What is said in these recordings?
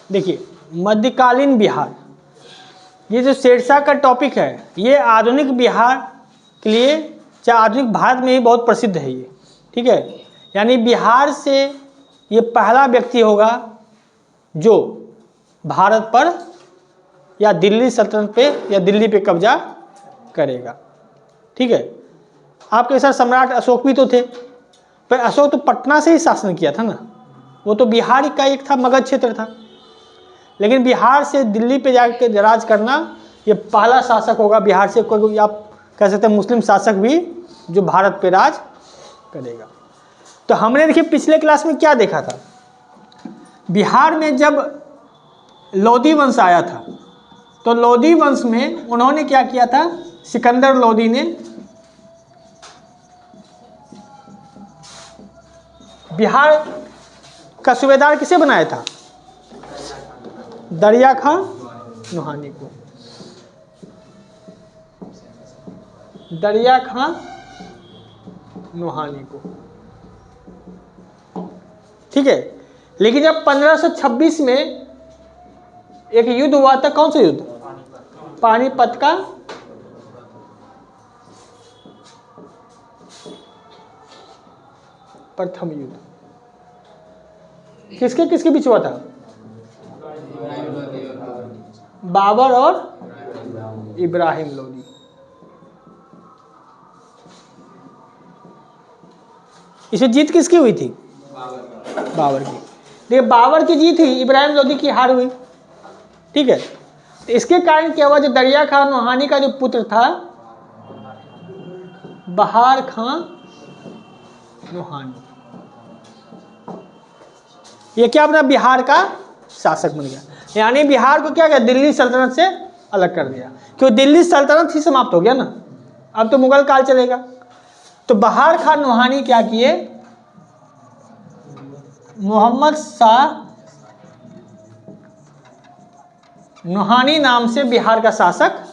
देखिए मध्यकालीन बिहार, ये जो शेरशाह का टॉपिक है ये आधुनिक बिहार के लिए, चाहे आधुनिक भारत में ही बहुत प्रसिद्ध है ये, ठीक है। यानी बिहार से ये पहला व्यक्ति होगा जो भारत पर या दिल्ली सल्तनत पे या दिल्ली पे कब्जा करेगा, ठीक है। आपके साथ सम्राट अशोक भी तो थे, पर अशोक तो पटना से ही शासन किया था ना, वो तो बिहार का एक था, मगध क्षेत्र था। लेकिन बिहार से दिल्ली पे जाकर राज करना ये पहला शासक होगा बिहार से, कोई आप कह सकते हैं मुस्लिम शासक भी जो भारत पे राज करेगा। तो हमने देखिए पिछले क्लास में क्या देखा था, बिहार में जब लोधी वंश आया था तो लोधी वंश में उन्होंने क्या किया था, सिकंदर लोधी ने बिहार का सूबेदार किसे बनाया था, दरिया खां नोहानी को। दरिया खां नोहानी को, ठीक है। लेकिन जब 1526 में एक युद्ध हुआ था, कौन सा युद्ध, पानीपत का प्रथम युद्ध, किसके किसके बीच हुआ था, बाबर और इब्राहिम लोदी। इसमें जीत किसकी हुई थी, बाबर की। देखिए बाबर की जीत हुई, इब्राहिम लोदी की हार हुई, ठीक है। तो इसके कारण क्या हुआ, जो दरिया खां नोहानी का जो पुत्र था बहार खां नोहानी, ये क्या अपना बिहार का शासक बन गया। यानी बिहार को क्या किया, दिल्ली सल्तनत से अलग कर दिया, क्योंकि दिल्ली सल्तनत ही समाप्त हो गया ना, अब तो मुगल काल चलेगा। तो बहार खान नोहानी क्या किए, मोहम्मद शाह नोहानी नाम से बिहार का शासक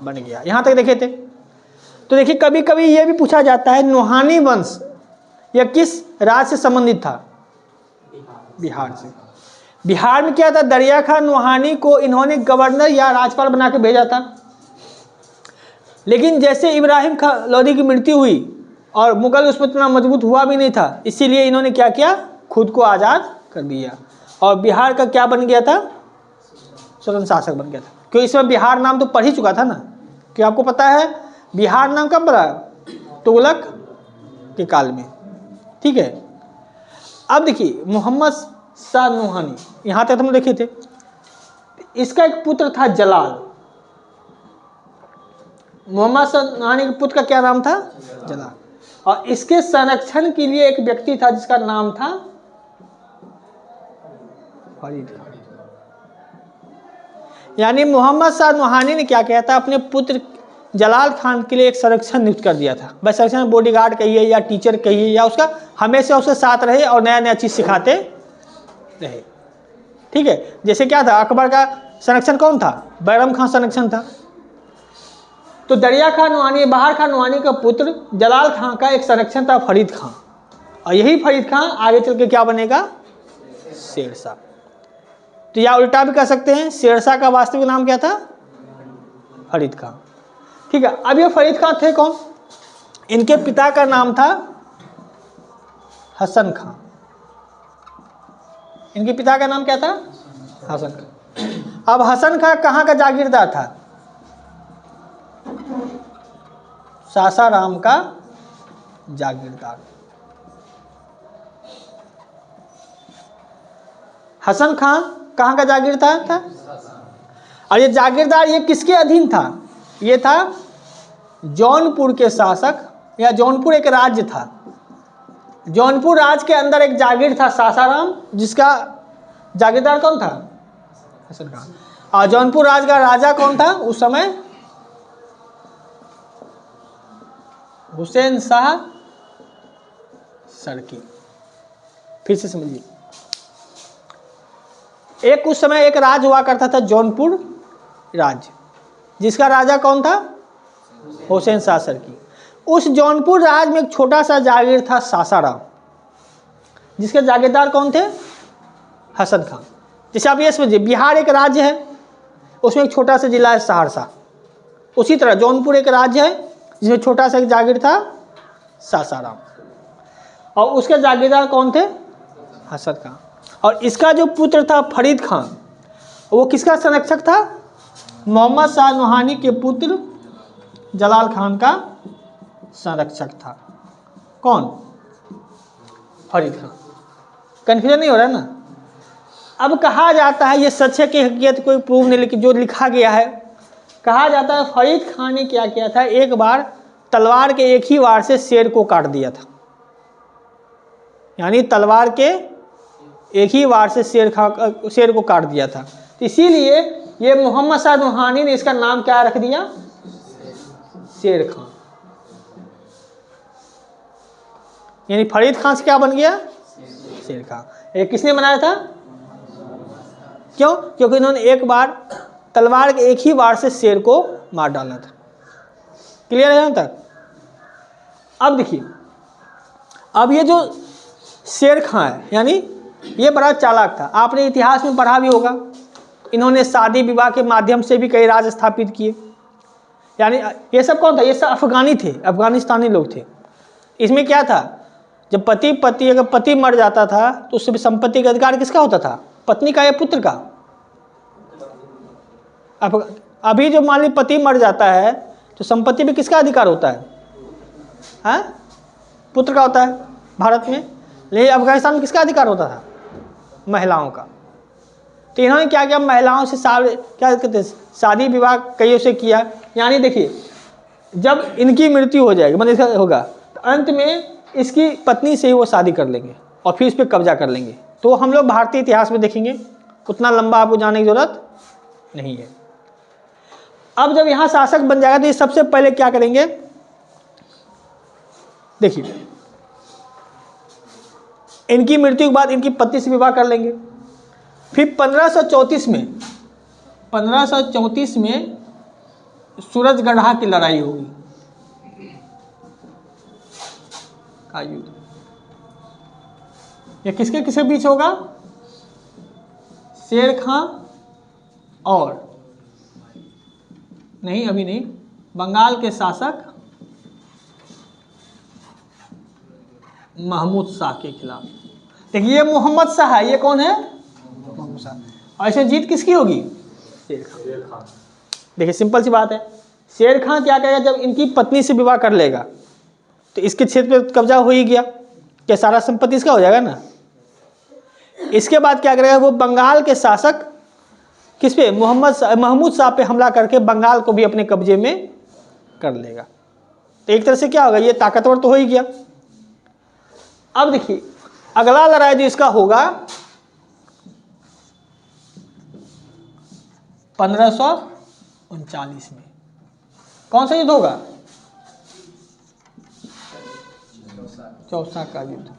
बन गया। यहां तक देखे थे। तो देखिए कभी कभी यह भी पूछा जाता है नोहानी वंश यह किस राज्य से संबंधित था, बिहार से। बिहार में क्या था, दरिया खां नोहानी को इन्होंने गवर्नर या राज्यपाल बना के भेजा था। लेकिन जैसे इब्राहिम खां लोदी की मृत्यु हुई और मुगल उसमें इतना मजबूत हुआ भी नहीं था, इसीलिए इन्होंने क्या किया, खुद को आज़ाद कर दिया और बिहार का क्या बन गया था, स्वतंत्र शासक बन गया था। क्योंकि इसमें बिहार नाम तो पढ़ ही चुका था ना, कि आपको पता है बिहार नाम कब पड़ा, तुगलक के काल में, ठीक है। अब देखिए मोहम्मद शाह नोहानी, यहाँ तक हम देखे थे। इसका एक पुत्र था जलाल, मोहम्मद शाह नोहानी के पुत्र का क्या नाम था, जलाल। और इसके संरक्षण के लिए एक व्यक्ति था जिसका नाम था फरीद खान। यानी मोहम्मद शाह नोहानी ने क्या किया था, अपने पुत्र जलाल खान के लिए एक संरक्षण नियुक्त कर दिया था। बस संरक्षण बॉडीगार्ड कहिए या टीचर कहिए, या उसका हमेशा उसके साथ रहे और नया नया चीज़ सिखाते रहे, ठीक है। जैसे क्या था, अकबर का संरक्षण कौन था, बैरम खान संरक्षण था। तो दरिया खां नोहानी, बहार खां नोहानी का पुत्र जलाल खां का एक संरक्षण था फरीद खां, और यही फरीद खां आगे चल के क्या बनेगा, शेरशाह। तो या उल्टा भी कह सकते हैं, शेरशाह का वास्तविक नाम क्या था, फरीद खां, ठीक है। अब ये फरीद खां थे कौन, इनके पिता का नाम था हसन खां। इनके पिता का नाम क्या था, हसन खां। अब हसन खां कहाँ का जागीरदार था, सासाराम का जागीरदार। हसन खां कहाँ का जागीरदार था, और ये जागीरदार ये किसके अधीन था, ये था जौनपुर के शासक, या जौनपुर एक राज्य था। जौनपुर राज्य के अंदर एक जागीर था सासाराम, जिसका जागीरदार कौन था, हसन खां। और जौनपुर राज्य का राजा कौन था उस समय, हुसैन शाह सरकी। फिर से समझिए, एक उस समय एक राज हुआ करता था जौनपुर राज्य, जिसका राजा कौन था, हुसैन शाह सरकी। उस जौनपुर राज्य में एक छोटा सा जागीर था सासाराम, जिसके जागीरदार कौन थे, हसन खां। जैसे आप ये समझिए, बिहार एक राज्य है, उसमें एक छोटा सा जिला है सहरसा। उसी तरह जौनपुर एक राज्य है जिसमें छोटा सा एक जागीर था सासाराम, और उसके जागीरदार कौन थे? हसद खां। और इसका जो पुत्र था फरीद खान, वो किसका संरक्षक था? मोहम्मद शाह नूहानी के पुत्र जलाल खान का संरक्षक था। कौन? फरीद खान। कन्फ्यूजन नहीं हो रहा ना? अब कहा जाता है, ये सच है कि हकीकत कोई प्रूव नहीं, लेकिन जो लिखा गया है, कहा जाता है फरीद खान ने क्या किया था, एक बार तलवार के एक ही वार से शेर को काट दिया था। यानी तलवार के एक ही वार से शेर को काट दिया था। तो इसीलिए ये मोहम्मद शाह नूहानी ने इसका नाम क्या रख दिया? शेर खान। यानी फरीद खान से क्या बन गया? शेर खान। ये किसने बनाया था? क्यों? क्योंकि इन्होंने एक बार तलवार के एक ही वार से शेर को मार डाला था। क्लियर है यहाँ तक? अब देखिए, अब ये जो शेर खान है, यानी ये बड़ा चालाक था। आपने इतिहास में पढ़ा भी होगा, इन्होंने शादी विवाह के माध्यम से भी कई राज स्थापित किए। यानी ये सब कौन था? ये सब अफगानी थे, अफगानिस्तानी लोग थे। इसमें क्या था, जब अगर पति मर जाता था तो उससे संपत्ति का अधिकार किसका होता था? पत्नी का या पुत्र का? अभी जो मान ली पति मर जाता है तो संपत्ति में किसका अधिकार होता है? हाँ, पुत्र का होता है भारत में। लेकिन अफगानिस्तान में किसका अधिकार होता था? महिलाओं का। तो इन्होंने क्या किया, महिलाओं से क्या कहते हैं, शादी विवाह कईयों से किया। यानी देखिए, जब इनकी मृत्यु हो जाएगी, मतलब इसका होगा, तो अंत में इसकी पत्नी से ही वो शादी कर लेंगे और फिर इस पर कब्जा कर लेंगे। तो हम लोग भारतीय इतिहास में देखेंगे, उतना लंबा आपको जाने की जरूरत नहीं है। अब जब यहाँ शासक बन जाएगा तो ये सबसे पहले क्या करेंगे, देखिए, इनकी मृत्यु के बाद इनकी पत्नी से विवाह कर लेंगे। फिर 1534 में सूरजगढ़ा की लड़ाई होगी का युद्ध। ये किसके किसके बीच होगा? शेर खां और नहीं, अभी नहीं, बंगाल के शासक महमूद शाह के खिलाफ। देखिए, ये मोहम्मद शाह है, ये कौन है? मोहम्मद शाह। और इसमें जीत किसकी होगी? शेर खां। देखिए, सिंपल सी बात है, शेर खां क्या करेगा, जब इनकी पत्नी से विवाह कर लेगा तो इसके क्षेत्र पे कब्जा हो ही गया, क्या सारा संपत्ति इसका हो जाएगा ना। इसके बाद क्या करेगा, वो बंगाल के शासक किस पे? महमूद शाह पे हमला करके बंगाल को भी अपने कब्जे में कर लेगा। तो एक तरह से क्या होगा, ये ताकतवर तो हो ही गया। अब देखिए, अगला लड़ाई जो इसका होगा 1539 में। कौन सा युद्ध होगा? चौसा का युद्ध।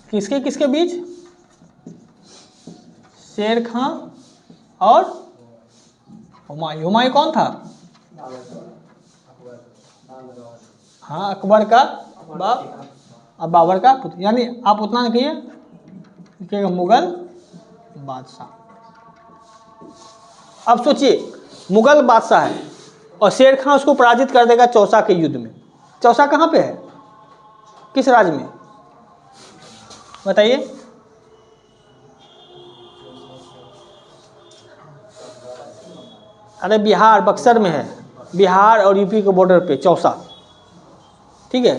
किसके किसके बीच? शेर खां और हुमायूं। हुमायूं कौन था? हाँ, अकबर का बाप और बाबर का पुत्र। यानी आप उतना नहीं कहिए, मुगल बादशाह। अब सोचिए, मुगल बादशाह है और शेर खां उसको पराजित कर देगा चौसा के युद्ध में। चौसा कहाँ पे है, किस राज्य में बताइए? अरे बिहार, बक्सर में है, बिहार और यूपी के बॉर्डर पे चौसा। ठीक है,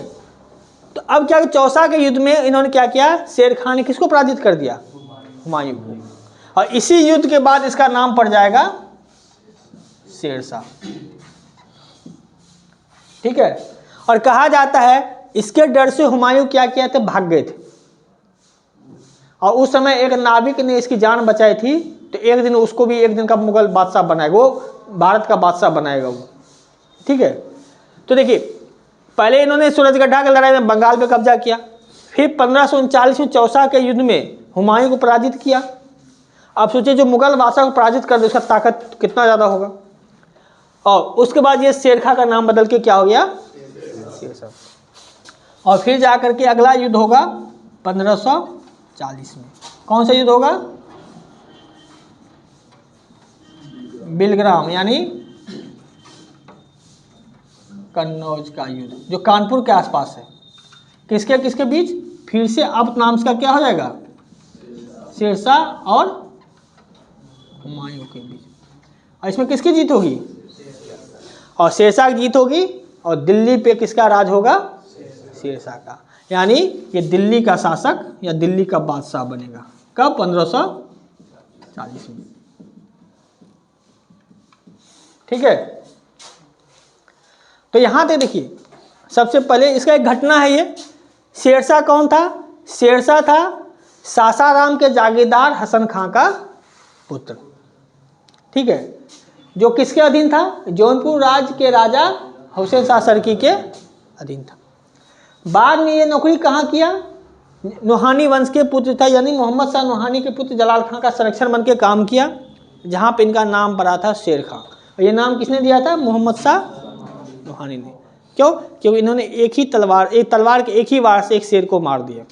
तो अब क्या, चौसा के युद्ध में इन्होंने क्या किया, शेर खान ने किसको पराजित कर दिया? हुमायूं को। और इसी युद्ध के बाद इसका नाम पड़ जाएगा शेरशाह। ठीक है, और कहा जाता है इसके डर से हुमायूं क्या किया थे, भाग गए थे। और उस समय एक नाविक ने इसकी जान बचाई थी, तो एक दिन उसको भी एक दिन का मुगल बादशाह बनाएगा, वो भारत का बादशाह बनाएगा वो। ठीक है, तो देखिए, पहले इन्होंने सूरजगढ़ा की लड़ाई में बंगाल पे कब्जा किया, फिर 1539 में चौसा के युद्ध में हुमायूं को पराजित किया। अब सोचिए, जो मुगल बादशाह को पराजित कर दे उसका ताकत कितना ज़्यादा होगा। और उसके बाद ये शेरखां का नाम बदल के क्या हो गया, शेरशाह। और फिर जाकर के अगला युद्ध होगा 1540 में। कौन सा युद्ध होगा? बिलग्राम यानी कन्नौज का युद्ध, जो कानपुर के आसपास है, किसके किसके बीच, फिर से अब नाम इसका क्या हो जाएगा, शेरशाह और हुमायूं के बीच। और इसमें किसकी जीत होगी, और शेरशाह की जीत होगी, और दिल्ली पे किसका राज होगा, शेरशाह का। यानी ये दिल्ली का शासक या दिल्ली का बादशाह बनेगा कब, 1540 में। ठीक है, तो यहां तक देखिए, सबसे पहले इसका एक घटना है ये। शेरशाह कौन था, शेरशाह था सासाराम के जागीरदार हसन खां का पुत्र। ठीक है, जो किसके अधीन था, जौनपुर राज्य के राजा हुसैन शाह सरकी के अधीन था। बाद में ये नौकरी कहाँ किया, नूहानी वंश के पुत्र था, यानी मोहम्मद शाह नूहानी के पुत्र जलाल खां का संरक्षण बन के काम किया, जहाँ पे इनका नाम पड़ा था शेर खां। और ये नाम किसने दिया था, मोहम्मद शाह नूहानी ने। क्यों, क्योंकि इन्होंने एक तलवार के एक ही वार से एक शेर को मार दिया।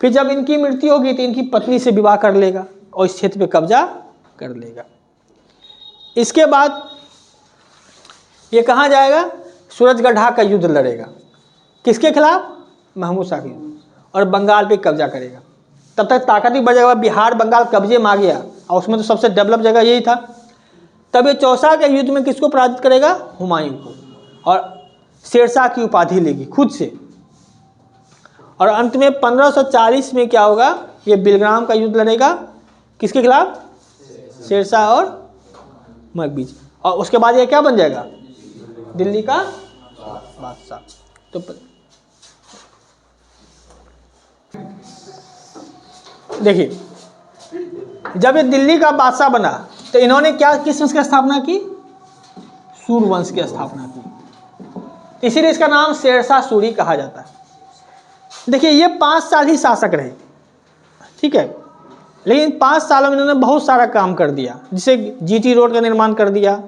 फिर जब इनकी मृत्यु होगी तो इनकी पत्नी से विवाह कर लेगा और इस क्षेत्र पे कब्जा कर लेगा। इसके बाद ये कहाँ जाएगा, सूरजगढ़ा का युद्ध लड़ेगा, किसके खिलाफ, महमूद शाह के, और बंगाल पे कब्जा करेगा। तब तक ताकत भी बढ़ जाएगा, बिहार बंगाल कब्जे में आ गया, और उसमें तो सबसे डेवलप जगह यही था। तब ये चौसा के युद्ध में किसको पराजित करेगा, हुमायूं को, और शेरशाह की उपाधि लेगी खुद से। और अंत में 1540 में क्या होगा, ये बिलग्राम का युद्ध लड़ेगा, किसके खिलाफ, शेरशाह और हुमायूं के बीच। और उसके बाद ये क्या बन जाएगा, दिल्ली का बादशाह। तो देखिए, जब ये दिल्ली का बादशाह बना तो इन्होंने क्या, किस वंश की स्थापना की, सूर्यवंश की स्थापना की। इसीलिए इसका नाम शेरशाह सूरी कहा जाता है। देखिए, ये 5 साल ही शासक रहे, ठीक है, लेकिन 5 सालों में इन्होंने बहुत सारा काम कर दिया। जैसे जीटी रोड का निर्माण कर दिया,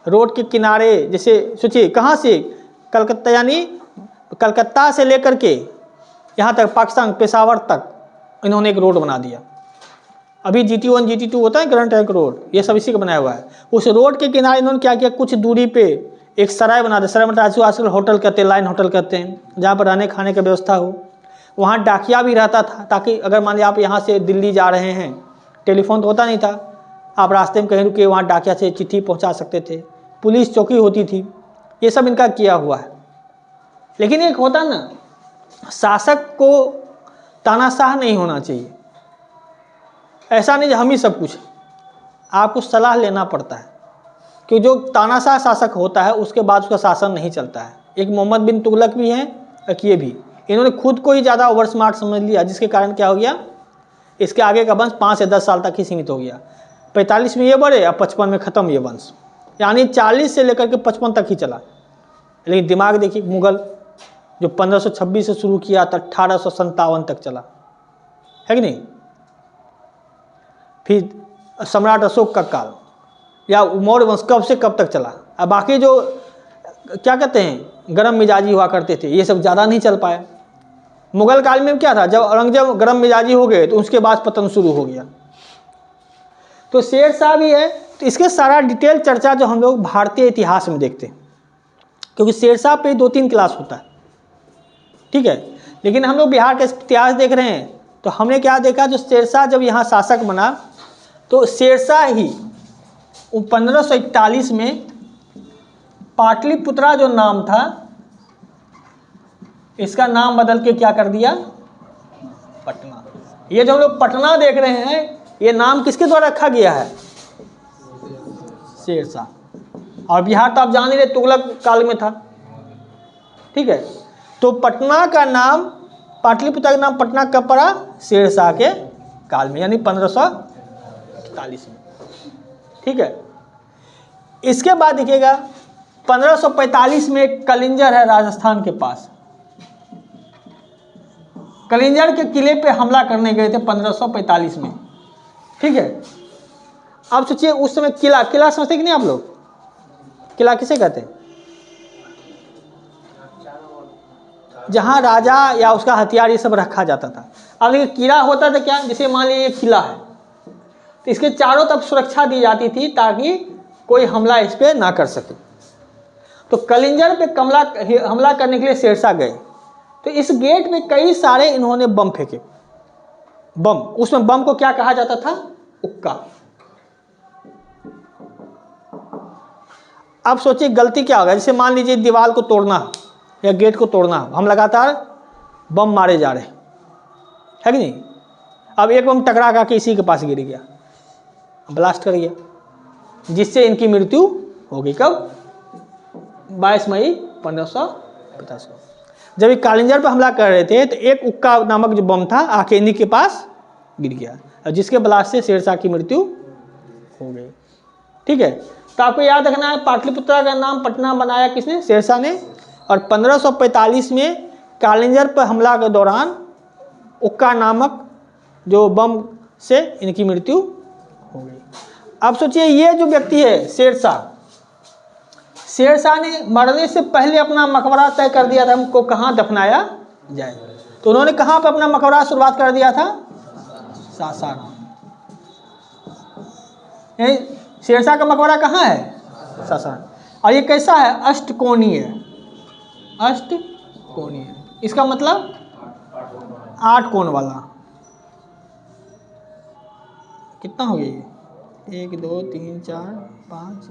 रोड के किनारे, जैसे सोचिए कहाँ से, कलकत्ता, यानी कलकत्ता से लेकर के यहाँ तक पाकिस्तान पेशावर तक इन्होंने एक रोड बना दिया। अभी GT1 GT2 होता है, ग्रैंड ट्रंक रोड, ये सब इसी का बनाया हुआ है। उस रोड के किनारे इन्होंने क्या किया, कुछ दूरी पे एक सराय बना दिया। सराय मतलब आजकल होटल कहते हैं, लाइन होटल कहते हैं, जहाँ पर रहने खाने की व्यवस्था हो। वहाँ डाकिया भी रहता था, ताकि अगर मान लिया आप यहाँ से दिल्ली जा रहे हैं, टेलीफोन तो होता नहीं था, आप रास्ते में कहीं रुके, वहाँ डाकिया से चिट्ठी पहुँचा सकते थे। पुलिस चौकी होती थी, ये सब इनका किया हुआ है। लेकिन एक होता ना, शासक को तानाशाह नहीं होना चाहिए। ऐसा नहीं हम ही सब कुछ, आपको सलाह लेना पड़ता है, क्योंकि जो तानाशाह शासक होता है उसके बाद उसका शासन नहीं चलता है। एक मोहम्मद बिन तुगलक भी हैं, एक ये भी, इन्होंने खुद को ही ज़्यादा ओवर स्मार्ट समझ लिया, जिसके कारण क्या हो गया, इसके आगे का वंश 5 से 10 साल तक ही सीमित हो गया। 45 में ये बढ़े, अब 55 में ख़त्म ये वंश, यानी 40 से लेकर के 55 तक ही चला। लेकिन दिमाग देखिए, मुग़ल जो 1526 से शुरू किया तो 1857 तक चला, है कि नहीं। फिर सम्राट अशोक का काल या मौर्य वंश कब से कब तक चला। अब बाकी जो क्या कहते हैं गरम मिजाजी हुआ करते थे, ये सब ज़्यादा नहीं चल पाया। मुग़ल काल में क्या था, जब औरंगजेब गरम मिजाजी हो गए तो उसके बाद पतन शुरू हो गया। तो शेरशाह भी है, तो इसके सारा डिटेल चर्चा जो हम लोग भारतीय इतिहास में देखते हैं, क्योंकि शेरशाह पे 2-3 क्लास होता है, ठीक है। लेकिन हम लोग बिहार का इतिहास देख रहे हैं, तो हमने क्या देखा, जो शेरशाह जब यहाँ शासक बना तो शेरशाह ही 1541 में पाटलिपुत्रा जो नाम था, इसका नाम बदल के क्या कर दिया, पटना। ये जो हम लोग पटना देख रहे हैं, ये नाम किसके द्वारा रखा गया है, शेरशाह। और बिहार तो आप जान ही रहे, तुगलक काल में था, ठीक है। तो पटना का नाम, पाटलिपुत्रा का नाम पटना कब पड़ा, शेरशाह के काल में, यानी 1541 में, ठीक है। इसके बाद देखिएगा 1545 में कलिंजर है राजस्थान के पास, कलिंजर के किले पे हमला करने गए थे 1545 में, ठीक है। अब सोचिए उस समय किला समझते कि नहीं आप लोग, किला किसे कहते हैं, जहां राजा या उसका हथियार ये सब रखा जाता था। अब ये किला होता था क्या, जैसे मान लीजिए किला है, तो इसके चारों तरफ सुरक्षा दी जाती थी ताकि कोई हमला इस पर ना कर सके। तो कलिंजर पे हमला करने के लिए शेरशाह गए, तो इस गेट पे कई सारे इन्होंने बम फेंके। बम, उसमें बम को क्या कहा जाता था? उक्का। अब सोचिए गलती क्या होगा। जैसे मान लीजिए दीवार को तोड़ना या गेट को तोड़ना, हम लगातार बम मारे जा रहे हैं, है कि नहीं। अब एक बम टकरा कर इसी के पास गिर गया, ब्लास्ट कर गया, जिससे इनकी मृत्यु हो गई। कब? 22 मई 1550 को। जब ये कालिंजर पर हमला कर रहे थे तो एक उक्का नामक जो बम था आके इन्हीं के पास गिर गया, और जिसके ब्लास्ट से शेरशाह की मृत्यु हो गई। ठीक है, तो आपको याद रखना है पाटलिपुत्रा का नाम पटना बनाया किसने? शेरशाह ने। और 1545 में कालिंजर पर हमला के दौरान उक्का नामक जो बम से इनकी मृत्यु हो गई। अब सोचिए ये जो व्यक्ति है शेरशाह ने मरने से पहले अपना मकबरा तय कर दिया था हमको कहाँ दफनाया जाए। तो उन्होंने कहाँ पर अपना मकबरा शुरुआत कर दिया था? सासाराम। शेरशाह का मकबरा कहाँ है? सासाराम। और ये कैसा है? अष्टकोणीय। अष्टकोणीय, इसका मतलब 8 कोण वाला। कितना हो गया ये? 1 2 3 4 5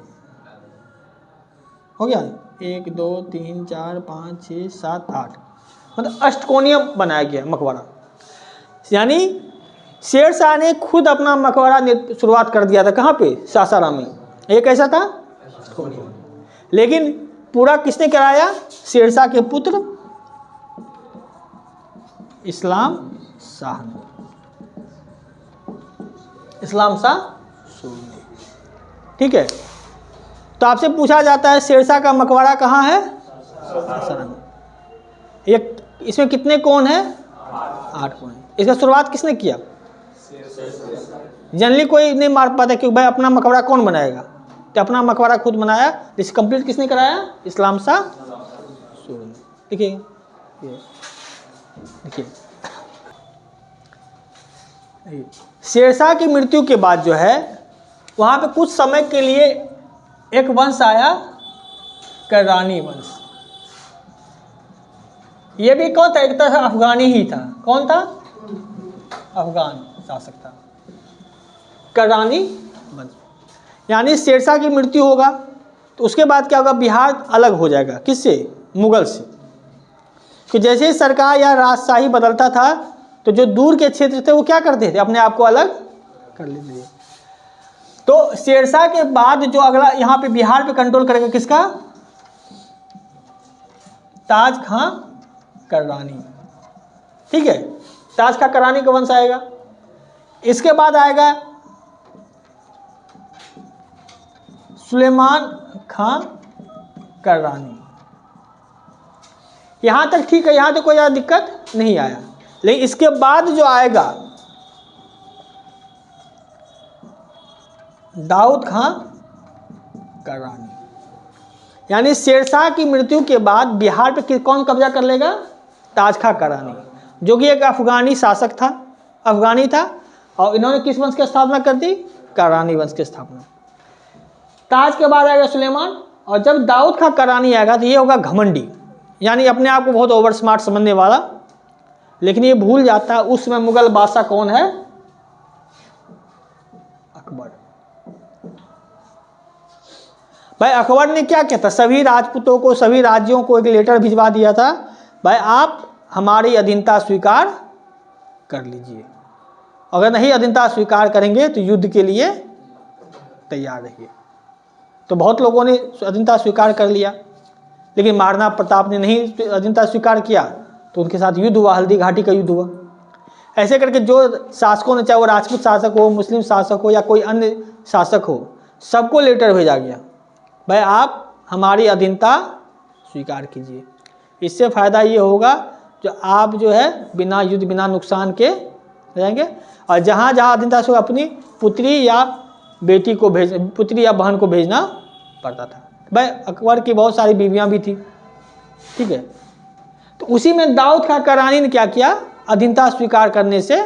हो गया। 1 2 3 4 5 6 7 8, मतलब अष्टकोणीय बनाया गया मकबरा। यानी शेरशाह ने खुद अपना मकबरा शुरुआत कर दिया था। कहाँ पे? सासाराम में। ये कैसा था? अष्टकोणीय। लेकिन पूरा किसने कराया? शेरशाह के पुत्र इस्लाम शाह ने। इस्लाम शाह सूरी। ठीक है, तो आपसे पूछा जाता है शेरशाह का मकबरा कहाँ है? सासाराम। एक इसमें कितने कोण है? 8 कोण। इसका शुरुआत किसने किया? जनरली कोई नहीं मार पाता कि भाई अपना मकबरा कौन बनाएगा, तो अपना मकबरा खुद बनाया। जिसे कंप्लीट किसने कराया? इस्लाम शाह सूरी ने। देखिए देखिए शेरशाह की मृत्यु के बाद जो है वहाँ पे कुछ समय के लिए एक वंश आया, कररानी वंश। ये भी कौन था? एक तरह से अफगानी ही था। कौन था? अफगान शासक था, कररानी वंश। यानी शेरशाह की मृत्यु होगा तो उसके बाद क्या होगा? बिहार अलग हो जाएगा। किससे? मुगल से। कि जैसे ही सरकार या राजशाही बदलता था तो जो दूर के क्षेत्र थे वो क्या करते थे? अपने आप को अलग कर लेते थे। तो शेरशाह के बाद जो अगला यहाँ पे बिहार पे कंट्रोल करेगा किसका? ताज खां कररानी। ठीक है, ताज खां कररानी का वंश आएगा। इसके बाद आएगा सुलेमान खां कररानी। यहां तक ठीक है, यहां तक कोई ज़्यादा दिक्कत नहीं आया। लेकिन इसके बाद जो आएगा दाऊद खां कररानी। यानी शेरशाह की मृत्यु के बाद बिहार पे कौन कब्जा कर लेगा? ताज खां कररानी, जो कि एक अफगानी शासक था, अफगानी था। और इन्होंने किस वंश की स्थापना कर दी? कररानी वंश की स्थापना। ताज के बाद आएगा सुलेमान, और जब दाऊद खां कररानी आएगा तो ये होगा घमंडी, यानी अपने आप को बहुत ओवर स्मार्ट समझने वाला। लेकिन ये भूल जाता है उस समय मुगल बादशाह कौन है? अकबर। भाई अकबर ने क्या किया था? सभी राजपूतों को, सभी राज्यों को एक लेटर भिजवा दिया था, भाई आप हमारी अधीनता स्वीकार कर लीजिए, अगर नहीं अधीनता स्वीकार करेंगे तो युद्ध के लिए तैयार रहिए। तो बहुत लोगों ने अधीनता स्वीकार कर लिया, लेकिन महाराणा प्रताप ने नहीं अधीनता स्वीकार किया तो उनके साथ युद्ध हुआ, हल्दी घाटी का युद्ध हुआ। ऐसे करके जो शासकों ने, चाहे वो राजपूत शासक हो, मुस्लिम शासक हो या कोई अन्य शासक हो, सबको लेटर भेजा गया, भाई आप हमारी अधीनता स्वीकार कीजिए। इससे फ़ायदा ये होगा जो आप जो है बिना युद्ध बिना नुकसान के रहेंगे। और जहाँ जहाँ अधीनता से अपनी पुत्री या बेटी को पुत्री या बहन को भेजना पड़ता था। भाई अकबर की बहुत सारी बीवियाँ भी थी, ठीक है। तो उसी में दाऊद खां कररानी ने क्या किया? अधीनता स्वीकार करने से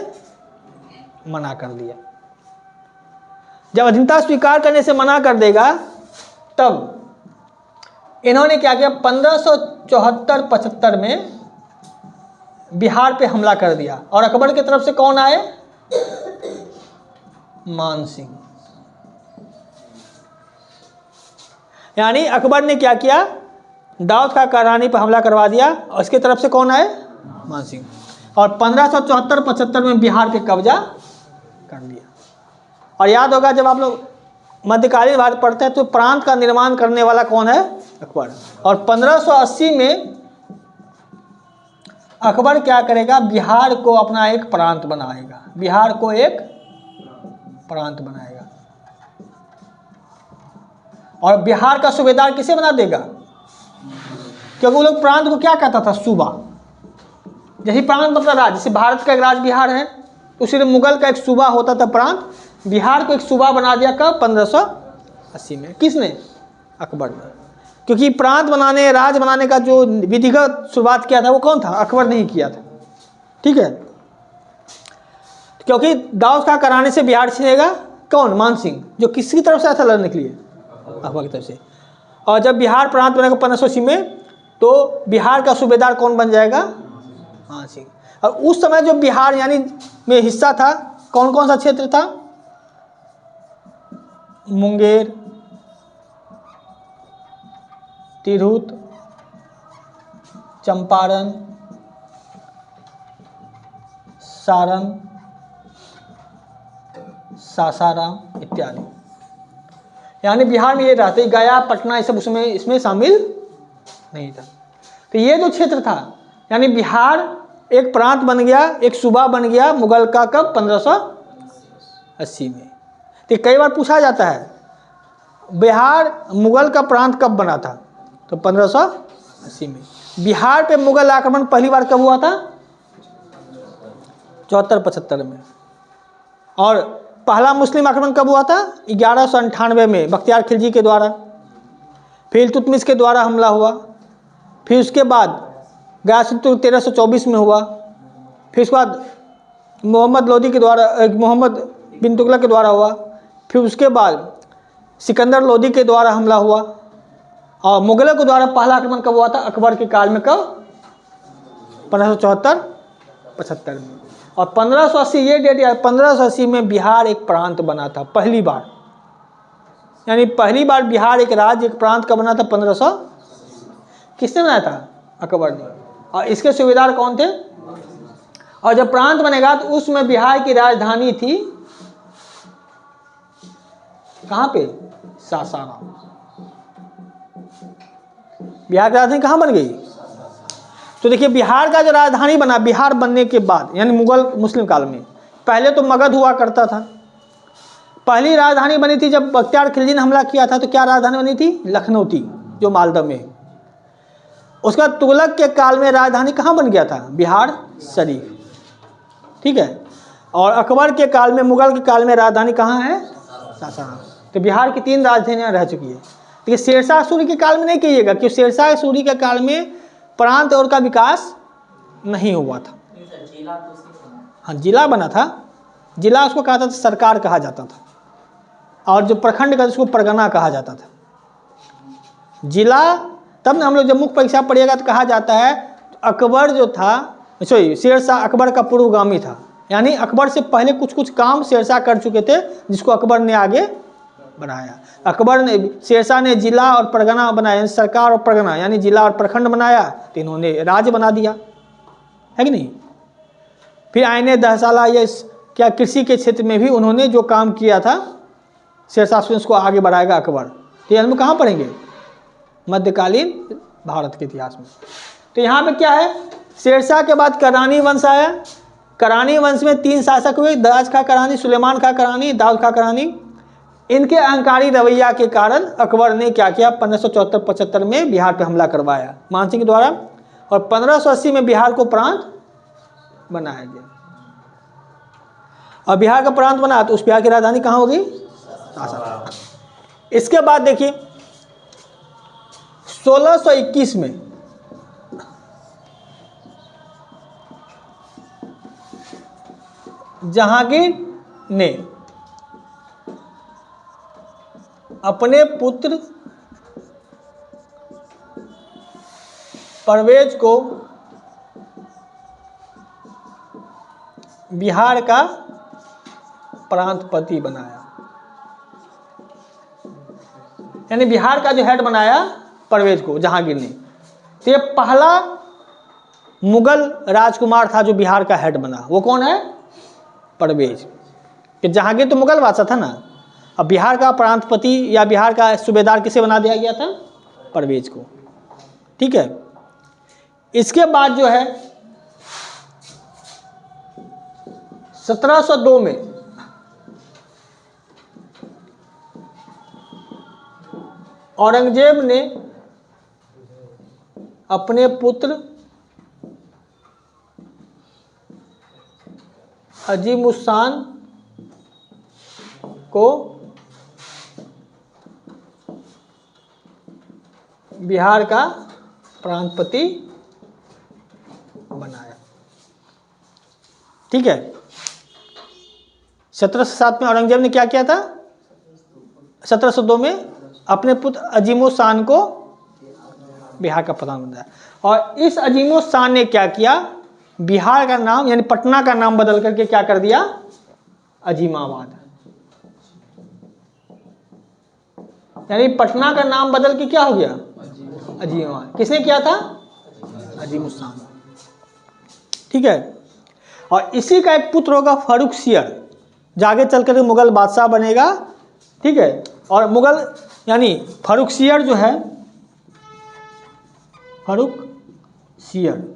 मना कर दिया। जब अधीनता स्वीकार करने से मना कर देगा तब इन्होंने क्या किया, 1574-75 में बिहार पे हमला कर दिया। और अकबर की तरफ से कौन आए, मान सिंह। यानी अकबर ने क्या किया, दाऊद खां करानी पर हमला करवा दिया और इसके तरफ से कौन आए, मान सिंह। और 1574-75 में बिहार पे कब्जा कर लिया। और याद होगा जब आप लोग मध्यकालीन भारत पढ़ते हैं तो प्रांत का निर्माण करने वाला कौन है, अकबर। और 1580 में अकबर क्या करेगा, बिहार को अपना एक प्रांत बनाएगा, बिहार को एक प्रांत बनाएगा। और बिहार का सूबेदार किसे बना देगा, क्योंकि वो लोग प्रांत को क्या कहता था, सूबा। जैसे प्रांत मतलब राज्य, जैसे भारत का एक राज्य बिहार है, उसी मुगल का एक सूबा होता था प्रांत। बिहार को एक सूबा बना दिया कब, 1580 में। किसने, अकबर ने। क्योंकि प्रांत बनाने, राज्य बनाने का जो विधिगत शुरुआत किया था वो कौन था, अकबर ने ही किया था। ठीक है, क्योंकि दाऊद खां कराने से बिहार छिनेगा कौन, मान सिंह, जो किसकी तरफ से ऐसा लड़ने के लिए, अकबर की तरफ से। और जब बिहार प्रांत बनेगा 1580 में, तो बिहार का सूबेदार कौन बन जाएगा, मान सिंह। और उस समय जो बिहार यानी में हिस्सा था, कौन कौन सा क्षेत्र था, मुंगेर, तिरहुत, चंपारण, सारण, सासाराम इत्यादि। यानी बिहार में ये रहते, गया, पटना, ये सब उसमें इसमें शामिल नहीं था। तो ये जो क्षेत्र था, यानी बिहार एक प्रांत बन गया, एक सूबा बन गया मुगल का, कब, 1580 में। तो कई बार पूछा जाता है बिहार मुगल का प्रांत कब बना था, तो 1580 में। बिहार पे मुगल आक्रमण पहली बार कब हुआ था, 74-75 में। और पहला मुस्लिम आक्रमण कब हुआ था, 1198 में बख्तियार खिलजी के द्वारा। फिर इल्तुतमिश के द्वारा हमला हुआ। फिर उसके बाद गायसुत्तु 1324 में हुआ। फिर उसके बाद मोहम्मद लोदी के द्वारा, मोहम्मद बिन तुगलक के द्वारा हुआ। फिर उसके बाद सिकंदर लोदी के द्वारा हमला हुआ। और मुगलों के द्वारा पहला आक्रमण कब हुआ था, अकबर के काल में, कब, 1574-75 में। और 1580 ये डेट है, 1580 में बिहार एक प्रांत बना था पहली बार। यानी पहली बार बिहार एक राज्य, एक प्रांत का बना था 1500। किसने बनाया था, अकबर ने। और इसके सूबेदार कौन थे। और जब प्रांत बनेगा तो उसमें बिहार की राजधानी थी कहाँ पे, सासाराम। बिहार की राजधानी कहाँ बन गई, तो देखिए बिहार का जो राजधानी बना, बिहार बनने के बाद यानी मुगल मुस्लिम काल में, पहले तो मगध हुआ करता था। पहली राजधानी बनी थी जब बख्तियार खिलजी ने हमला किया था, तो क्या राजधानी बनी थी, लखनऊ थी, जो मालदा में है। उसका तुगलक के काल में राजधानी कहाँ बन गया था, बिहार शरीफ। ठीक है, और अकबर के काल में, मुगल के काल में राजधानी कहाँ है, सासाराम। तो बिहार की 3 राजधानियाँ रह चुकी है। लेकिन शेरशाह सूरी के काल में नहीं कहिएगा, क्योंकि शेरशाह सूरी के काल में प्रांत और का विकास नहीं हुआ था। हाँ, जिला बना था। जिला उसको कहा था, सरकार कहा जाता था। और जो प्रखंड का उसको परगना कहा जाता था। जिला तब ना हम लोग जब मुख्य परीक्षा पढ़िएगा तो कहा जाता है अकबर जो था, सॉरी, शेरशाह अकबर का पूर्वगामी था। यानी अकबर से पहले कुछ कुछ काम शेरशाह कर चुके थे, जिसको अकबर ने आगे बढ़ाया। अकबर ने, शेरशाह ने जिला और परगना बनाया, सरकार और परगना यानी जिला और प्रखंड बनाया, तो इन्होंने राज्य बना दिया, है कि नहीं। फिर आईने दहसाला, ये क्या कृषि के क्षेत्र में भी उन्होंने जो काम किया था शेरशाह से, उसको आगे बढ़ाएगा अकबर। तो हम कहाँ पढ़ेंगे, मध्यकालीन भारत के इतिहास में। तो यहाँ पे क्या है, शेरशाह के बाद करानी वंश आया। करानी वंश में 3 शासक हुए, दाज खां करानी, सुलेमान खां करानी, दाऊद खां करानी। इनके अहंकारी रवैया के कारण अकबर ने क्या किया, 1574-75 में बिहार पे हमला करवाया मान सिंह के द्वारा। और 1580 में बिहार को प्रांत बनाया गया। और बिहार का प्रांत बना तो उस बिहार की राजधानी कहाँ होगी, सासाराम। इसके बाद देखिए 1621 में जहांगीर ने अपने पुत्र परवेज को बिहार का प्रांतपति बनाया, यानी बिहार का जो हेड बनाया परवेज को जहांगीर ने। तो ये पहला मुगल राजकुमार था जो बिहार का हेड बना। वो कौन है? परवेज। कि जहांगीर तो मुगल बादशाह था ना, अब बिहार का प्रांतपति या बिहार का सूबेदार किसे बना दिया गया था? परवेज को। ठीक है। इसके बाद जो है 1702 में औरंगजेब ने अपने पुत्र अजीमुस्सान को बिहार का प्रांतपति बनाया। ठीक है। 1707 में औरंगजेब ने क्या किया था? 1702 में अपने पुत्र अजीमुस्सान को बिहार का प्रधान बनाया। और इस अजीमुस्सान ने क्या किया? बिहार का नाम यानी पटना का नाम बदल करके क्या कर दिया? अजीमाबाद। यानी पटना का नाम बदल के क्या हो गया? अजीमाबाद। किसने किया था? अजीमुस्सान। ठीक है। और इसी का एक पुत्र होगा फर्रुखसियर, जो आगे चल कर मुगल बादशाह बनेगा। ठीक है। और मुगल यानी फर्रुखसियर जो है, फर्रुखसियर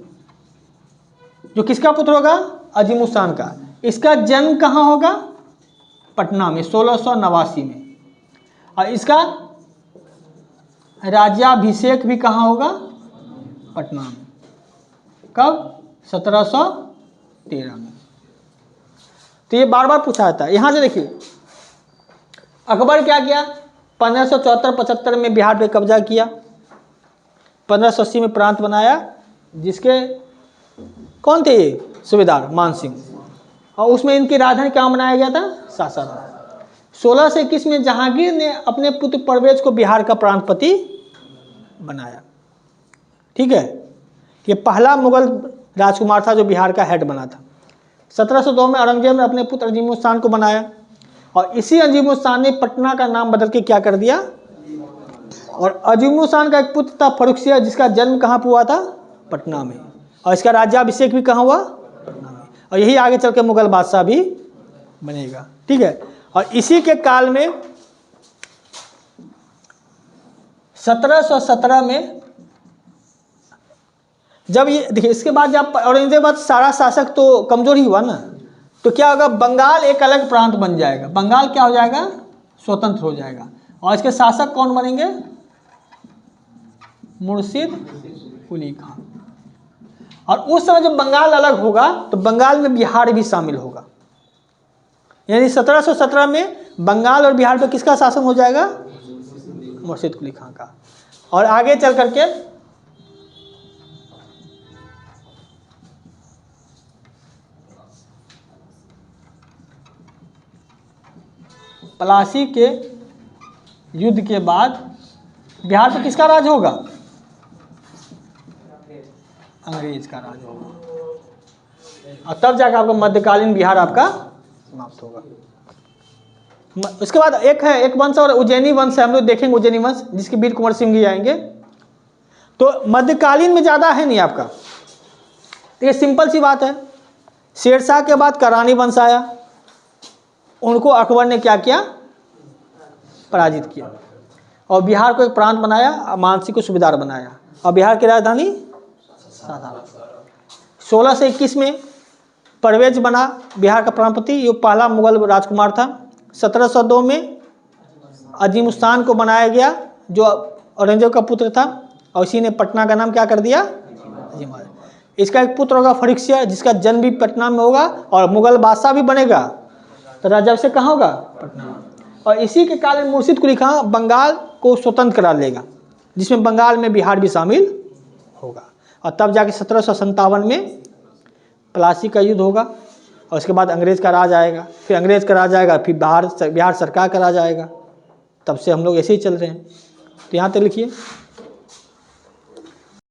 जो किसका पुत्र होगा? अजीमुस्सान का। इसका जन्म कहाँ होगा? पटना में 1689 में। और इसका राज्याभिषेक भी कहाँ होगा? पटना में। कब? 1713 में। तो ये बार बार पूछा जाता है। यहाँ से देखिए अकबर क्या किया? 1574-75 में बिहार पे कब्जा किया। 1580 में प्रांत बनाया, जिसके कौन थे ये? सूबेदार मान सिंह। और उसमें इनकी राजधानी कहाँ बनाया गया था? सासाराम। 1621 में जहांगीर ने अपने पुत्र परवेज को बिहार का प्रांतपति बनाया। ठीक है। ये पहला मुगल राजकुमार था जो बिहार का हेड बना था। 1702 में औरंगजेब ने अपने पुत्र अजीमुस्सान को बनाया। और इसी अजीमुस्सान ने पटना का नाम बदल के क्या कर दिया? और अजीमुस्सान का एक पुत्र था फर्रुखसियर, जिसका जन्म कहाँ हुआ था? पटना में। और इसका राज्याभिषेक भी कहाँ हुआ? पटना में। और यही आगे चल के मुगल बादशाह भी बनेगा। ठीक है। और इसी के काल में 1717 में जब ये देखिए, इसके बाद जब औरंगजेब बाद सारा शासक तो कमजोर ही हुआ ना, तो क्या होगा? बंगाल एक अलग प्रांत बन जाएगा। बंगाल क्या हो जाएगा? स्वतंत्र हो जाएगा। और इसके शासक कौन बनेंगे? मुर्शिद कुली खान। और उस समय जब बंगाल अलग होगा तो बंगाल में बिहार भी शामिल होगा। यानी 1717 में बंगाल और बिहार पे किसका शासन हो जाएगा? मुर्शिद कुली खान का। और आगे चल करके प्लासी के युद्ध के बाद बिहार पे किसका राज होगा? अंग्रेज का राज होगा। और तब जाकर आपका मध्यकालीन बिहार आपका समाप्त होगा। उसके बाद एक वंश और उज्जैनी वंश है, हम लोग देखेंगे उज्जैनी वंश, जिसके वीर कुंवर सिंह जी आएंगे। तो मध्यकालीन में ज़्यादा है नहीं आपका। तो ये सिंपल सी बात है। शेरशाह के बाद करानी वंश आया, उनको अकबर ने क्या किया? पराजित किया। और बिहार को एक प्रांत बनाया, मानसिंह को सूबेदार बनाया। और बिहार की राजधानी सासाराम। 1621 में परवेज बना बिहार का प्रांतपति। ये पहला मुगल राजकुमार था। 1702 में अजीमुस्सान को बनाया गया, जो औरंगजेब का पुत्र था। और इसी ने पटना का नाम क्या कर दिया? अजीमाबाद। इसका एक पुत्र होगा फर्रुखसियर, जिसका जन्म भी पटना में होगा और मुगल बादशाह भी बनेगा। तो राज्याभिषेक कहाँ होगा? पटना। और इसी के कारण मुर्शिद कुली खान बंगाल को स्वतंत्र करा लेगा, जिसमें बंगाल में बिहार भी शामिल होगा। और तब जाके 1757 में प्लासी का युद्ध होगा। और उसके बाद अंग्रेज का राज आएगा। फिर अंग्रेज का राज आएगा, फिर बिहार सरकार का राज आएगा। तब से हम लोग ऐसे ही चल रहे हैं। तो यहाँ तक लिखिए।